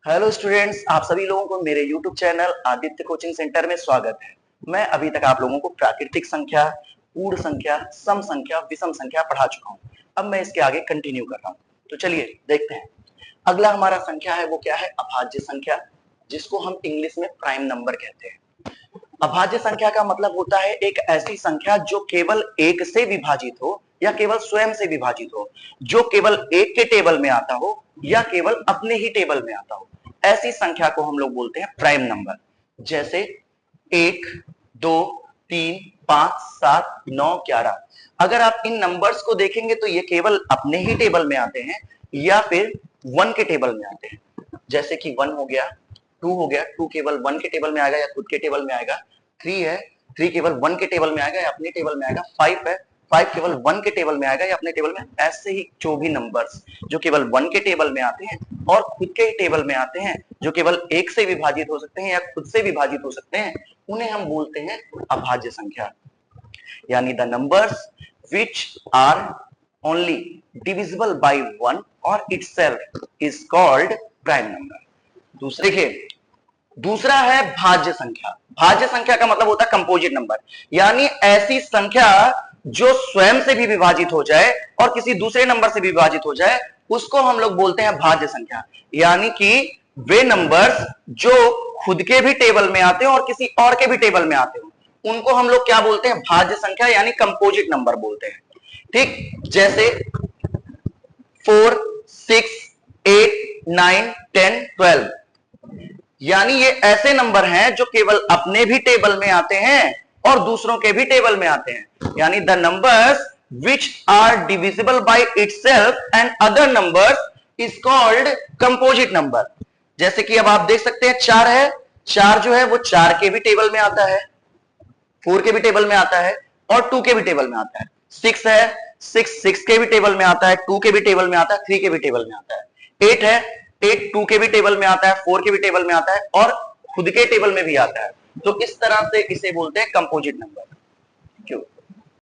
Hello students, आप सभी लोगों को मेरे YouTube channel Aditya coaching centre में स्वागत है। मैं अभी तक आप लोगों को प्राकृतिक संख्या, पूर्ण संख्या, सम संख्या, विषम संख्या पढ़ा चुका हूं। अब मैं इसके आगे कंटिन्यू कर रहा हूं। तो चलिए देखते हैं। अगला हमारा संख्या है वो क्या है? अभाज्य संख्या, जिसको हम इंग्लिश में प्राइम नंबर कहते हैं। अभाज्य संख्या का मतलब होता है एक ऐसी संख्या जो केवल एक से विभाजित हो या केवल स्वयं से विभाजित हो, जो केवल एक के टेबल में आता हो या केवल अपने ही टेबल में आता हो। ऐसी संख्या को हम लोग बोलते हैं प्राइम नंबर। जैसे 1, 2, 3, 5, 7, 9, 11। अगर आप इन नंबर्स को देखेंगे तो ये केवल अपने ही टेबल में आते हैं या फिर 1 के टेबल में आते हैं। जैसे कि 1 हो गया, 2 हो गया, 2 केवल 1 के टेबल में आएगा या खुद के टेबल में आएगा। 3 है, 3 केवल 1 के टेबल में आएगा या अपने टेबल में आएगा। 5 है, 5 केवल 1 के टेबल में आएगा या अपने टेबल में। ऐसे ही जो भी नंबर्स जो केवल 1 के टेबल में आते हैं और खुद के टेबल में आते हैं, जो केवल एक से विभाजित हो सकते हैं या खुद से विभाजित हो सकते हैं, उन्हें हम बोलते हैं अभाज्य संख्या। यानी the numbers which are only divisible by 1 और itself is called prime number. दूसरा है भाज्य संख्या। भाज्य संख्या का मतलब होता है कंपोजिट नंबर, यानी ऐसी संख्या जो स्वयं से भी विभाजित हो जाए और किसी दूसरे नंबर से भी विभाजित हो जाए, उसको हम लोग बोलते हैं भाज्य संख्या। यानी कि वे नंबर्स जो खुद के भी टेबल में आते हो और किसी और के भी टेबल में आते हो, उनको हम लोग क्या बोलते हैं? भाज्य संख्या यानी कंपोजिट नंबर बोलते हैं। ठीक, जैसे 4, 6, 8, 9, 10, 12। यानी ये ऐसे नंबर हैं जो केवल अपने भी टेबल में आते हैं और दूसरों के भी टेबल में आते हैं। यानी the numbers which are divisible by itself and other numbers is called composite number. जैसे कि अब आप देख सकते हैं 4 है, 4 जो है वो 4 के भी टेबल में आता है, 4 के भी टेबल में आता है और 2 के भी टेबल में आता है। 6 है, 6 के भी टेबल में आता है, 2 के भी टेबल में आता है, 3 के भी टेबल में आता है। 8 है, 8 2 के भी टेबल में आता है, 4 के भी टेबल में आता है और खुद के टेबल में भी आता है। तो इस तरह से इसे बोलते हैं कंपोजिट नंबर। क्यों?